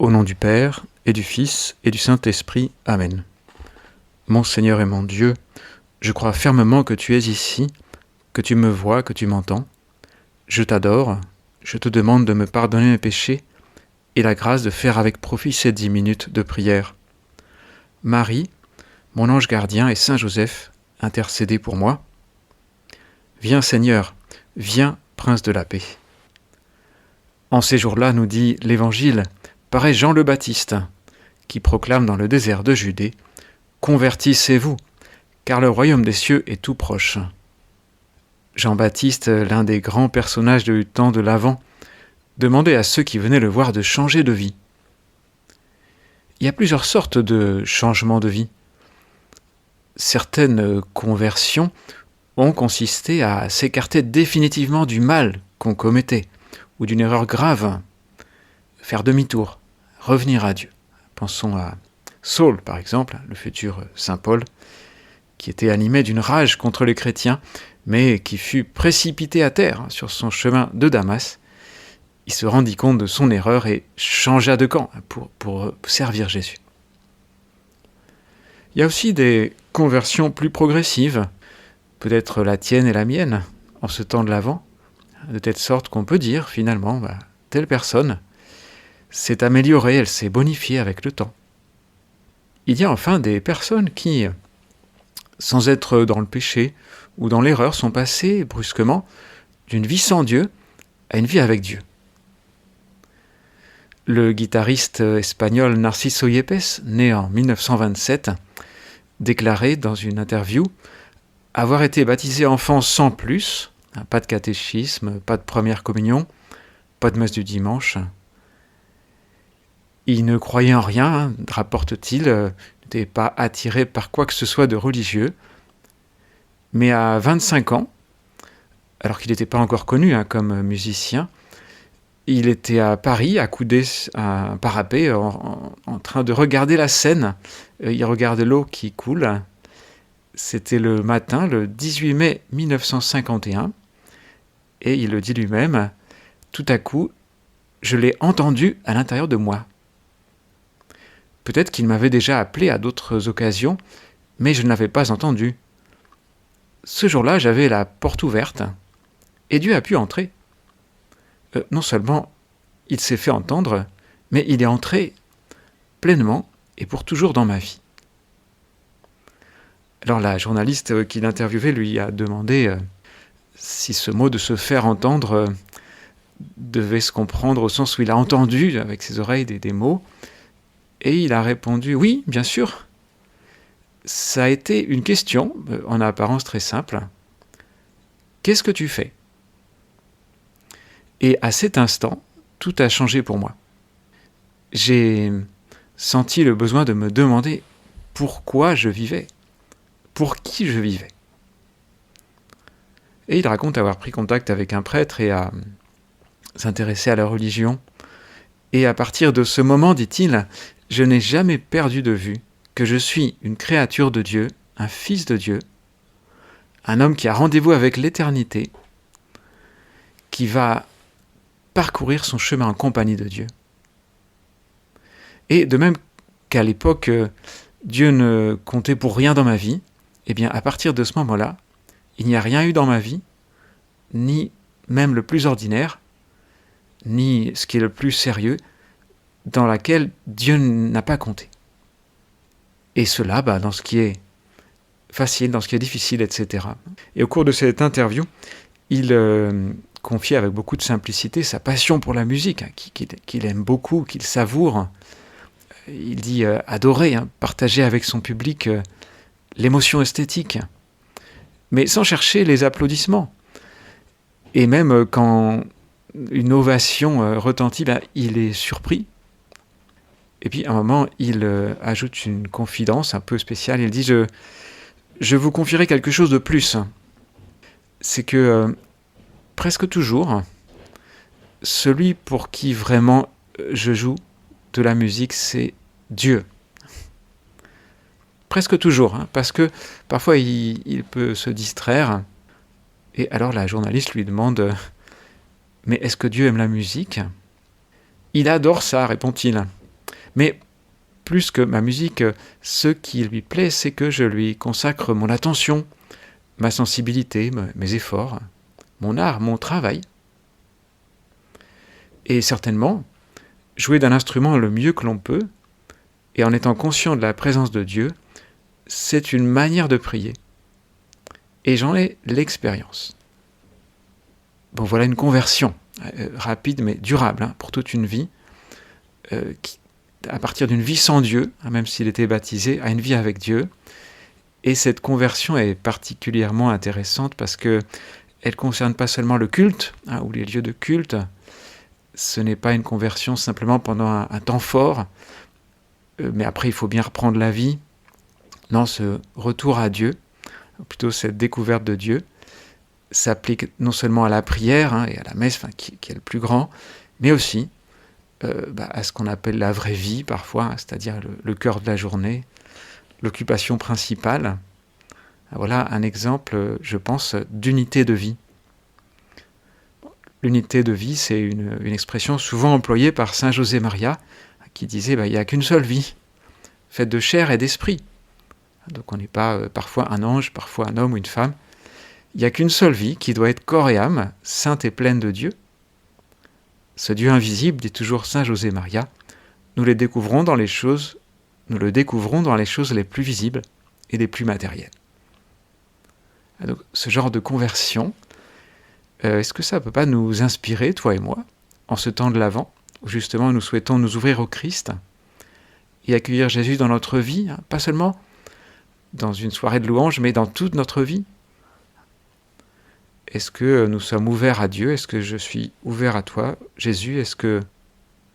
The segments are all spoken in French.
Au nom du Père, et du Fils, et du Saint-Esprit. Amen. Mon Seigneur et mon Dieu, je crois fermement que tu es ici, que tu me vois, que tu m'entends. Je t'adore, je te demande de me pardonner mes péchés et la grâce de faire avec profit ces 10 minutes de prière. Marie, mon ange gardien, et Saint Joseph, intercédez pour moi. Viens Seigneur, viens Prince de la paix. En ces jours-là, nous dit l'Évangile, paraît Jean le Baptiste, qui proclame dans le désert de Judée « Convertissez-vous, car le royaume des cieux est tout proche ». Jean-Baptiste, l'un des grands personnages du temps de l'Avent, demandait à ceux qui venaient le voir de changer de vie. Il y a plusieurs sortes de changements de vie. Certaines conversions ont consisté à s'écarter définitivement du mal qu'on commettait, ou d'une erreur grave, faire demi-tour, revenir à Dieu. Pensons à Saul, par exemple, le futur saint Paul, qui était animé d'une rage contre les chrétiens, mais qui fut précipité à terre sur son chemin de Damas. Il se rendit compte de son erreur et changea de camp pour servir Jésus. Il y a aussi des conversions plus progressives, peut-être la tienne et la mienne, en ce temps de l'Avent, de telle sorte qu'on peut dire finalement, telle personne s'est améliorée, elle s'est bonifiée avec le temps. Il y a enfin des personnes qui, sans être dans le péché ou dans l'erreur, sont passées brusquement d'une vie sans Dieu à une vie avec Dieu. Le guitariste espagnol Narciso Yepes, né en 1927, déclarait dans une interview avoir été baptisé enfant sans plus, pas de catéchisme, pas de première communion, pas de messe du dimanche. Il ne croyait en rien, rapporte-t-il, n'était pas attiré par quoi que ce soit de religieux. Mais à 25 ans, alors qu'il n'était pas encore connu comme musicien, il était à Paris, accoudé à un parapet, en train de regarder la Seine. Il regarde l'eau qui coule. C'était le matin, le 18 mai 1951, et il le dit lui-même, tout à coup, je l'ai entendu à l'intérieur de moi. Peut-être qu'il m'avait déjà appelé à d'autres occasions, mais je ne l'avais pas entendu. Ce jour-là, j'avais la porte ouverte, et Dieu a pu entrer. Non seulement il s'est fait entendre, mais il est entré pleinement et pour toujours dans ma vie. Alors la journaliste qui l'interviewait lui a demandé si ce mot de se faire entendre devait se comprendre au sens où il a entendu avec ses oreilles des mots, et il a répondu « Oui, bien sûr ». Ça a été une question, en apparence très simple. « Qu'est-ce que tu fais ?» Et à cet instant, tout a changé pour moi. J'ai senti le besoin de me demander pourquoi je vivais, pour qui je vivais. Et il raconte avoir pris contact avec un prêtre et à s'intéresser à la religion. Et à partir de ce moment, dit-il, je n'ai jamais perdu de vue que je suis une créature de Dieu, un fils de Dieu, un homme qui a rendez-vous avec l'éternité, qui va parcourir son chemin en compagnie de Dieu. Et de même qu'à l'époque, Dieu ne comptait pour rien dans ma vie, eh bien à partir de ce moment-là, il n'y a rien eu dans ma vie, ni même le plus ordinaire, ni ce qui est le plus sérieux, dans laquelle Dieu n'a pas compté. Et cela, dans ce qui est facile, dans ce qui est difficile, etc. Et au cours de cette interview, il confiait avec beaucoup de simplicité sa passion pour la musique, qu'il aime beaucoup, qu'il savoure. Il dit adorer, partager avec son public l'émotion esthétique, mais sans chercher les applaudissements. Et même quand une ovation retentit, il est surpris. Et puis à un moment, il ajoute une confidence un peu spéciale. Il dit je vous confierai quelque chose de plus. C'est que presque toujours, celui pour qui vraiment je joue de la musique, c'est Dieu. Presque toujours, parce que parfois il peut se distraire. Et alors la journaliste lui demande « Mais est-ce que Dieu aime la musique ?» « Il adore ça, répond-il. Mais plus que ma musique, ce qui lui plaît, c'est que je lui consacre mon attention, ma sensibilité, mes efforts, mon art, mon travail. Et certainement, jouer d'un instrument le mieux que l'on peut, et en étant conscient de la présence de Dieu, c'est une manière de prier. Et j'en ai l'expérience. Bon, voilà une conversion rapide mais durable pour toute une vie, à partir d'une vie sans Dieu, même s'il était baptisé, à une vie avec Dieu. Et cette conversion est particulièrement intéressante parce qu'elle ne concerne pas seulement le culte, ou les lieux de culte. Ce n'est pas une conversion simplement pendant un temps fort, mais après il faut bien reprendre la vie. Non, ce retour à Dieu, plutôt cette découverte de Dieu, s'applique non seulement à la prière et à la messe, qui est le plus grand, mais aussi à ce qu'on appelle la vraie vie parfois, c'est-à-dire le cœur de la journée, l'occupation principale. Voilà un exemple, je pense, d'unité de vie. L'unité de vie, c'est une expression souvent employée par saint José Maria, qui disait il n'y a qu'une seule vie, faite de chair et d'esprit. Donc on n'est pas parfois un ange, parfois un homme ou une femme. Il n'y a qu'une seule vie qui doit être corps et âme, sainte et pleine de Dieu. Ce Dieu invisible, dit toujours saint José Maria, nous le découvrons dans les choses les plus visibles et les plus matérielles. Donc, ce genre de conversion, est-ce que ça ne peut pas nous inspirer, toi et moi, en ce temps de l'Avent, où justement nous souhaitons nous ouvrir au Christ et accueillir Jésus dans notre vie, pas seulement dans une soirée de louange, mais dans toute notre vie? Est-ce que nous sommes ouverts à Dieu? Est-ce que je suis ouvert à toi, Jésus? Est-ce que,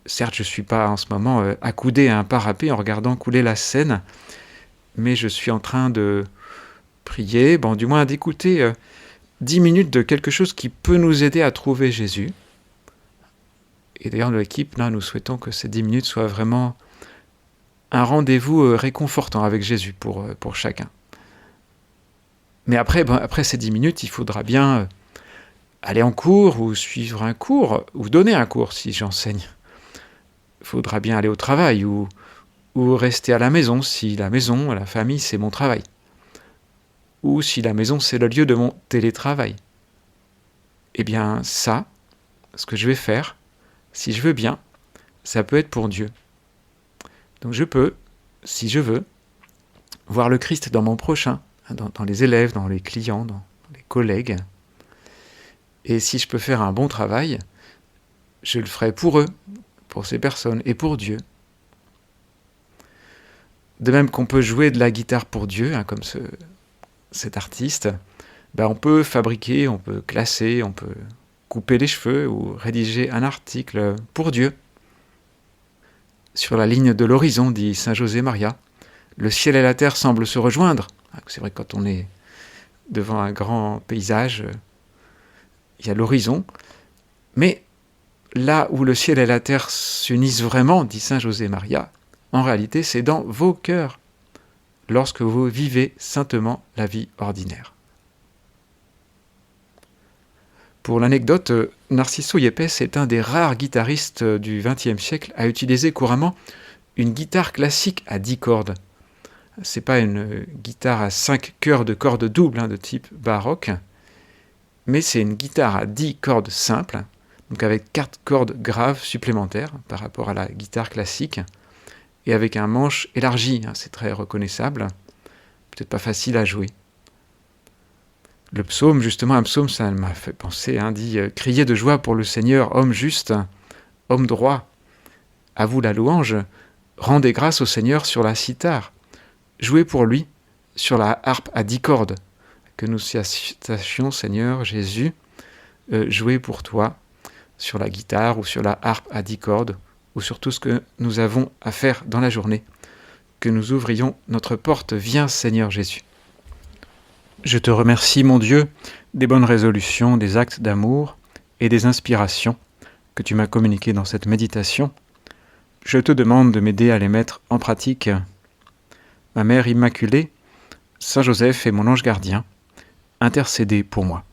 certes, je ne suis pas en ce moment accoudé à un parapet en regardant couler la Seine, mais je suis en train de prier, du moins d'écouter 10 minutes de quelque chose qui peut nous aider à trouver Jésus. Et d'ailleurs, dans l'équipe, nous souhaitons que ces 10 minutes soient vraiment un rendez-vous réconfortant avec Jésus pour chacun. Mais après ces 10 minutes, il faudra bien aller en cours ou suivre un cours, ou donner un cours si j'enseigne. Il faudra bien aller au travail ou rester à la maison si la maison, la famille, c'est mon travail. Ou si la maison, c'est le lieu de mon télétravail. Eh bien ça, ce que je vais faire, si je veux bien, ça peut être pour Dieu. Donc je peux, si je veux, voir le Christ dans mon prochain, dans les élèves, dans les clients, dans les collègues. Et si je peux faire un bon travail, je le ferai pour eux, pour ces personnes et pour Dieu. De même qu'on peut jouer de la guitare pour Dieu, comme cet artiste, on peut fabriquer, on peut classer, on peut couper les cheveux ou rédiger un article pour Dieu. Sur la ligne de l'horizon, dit saint José Maria, le ciel et la terre semblent se rejoindre. C'est vrai que quand on est devant un grand paysage, il y a l'horizon. Mais là où le ciel et la terre s'unissent vraiment, dit saint José Maria, en réalité, c'est dans vos cœurs, lorsque vous vivez saintement la vie ordinaire. Pour l'anecdote, Narciso Yepes est un des rares guitaristes du XXe siècle à utiliser couramment une guitare classique à 10 cordes. C'est pas une guitare à 5 chœurs de cordes doubles de type baroque, mais c'est une guitare à 10 cordes simples, donc avec 4 cordes graves supplémentaires par rapport à la guitare classique, et avec un manche élargi, c'est très reconnaissable, peut-être pas facile à jouer. Le psaume, justement, un psaume, ça m'a fait penser, dit « Criez de joie pour le Seigneur, homme juste, homme droit. À vous la louange, rendez grâce au Seigneur sur la cithare. Jouez pour lui sur la harpe à 10 cordes. Que nous sachions, Seigneur Jésus, jouer pour toi sur la guitare ou sur la harpe à 10 cordes, ou sur tout ce que nous avons à faire dans la journée. Que nous ouvrions notre porte. Viens, Seigneur Jésus. » Je te remercie, mon Dieu, des bonnes résolutions, des actes d'amour et des inspirations que tu m'as communiquées dans cette méditation. Je te demande de m'aider à les mettre en pratique. Ma Mère Immaculée, Saint Joseph et mon ange gardien, intercédez pour moi.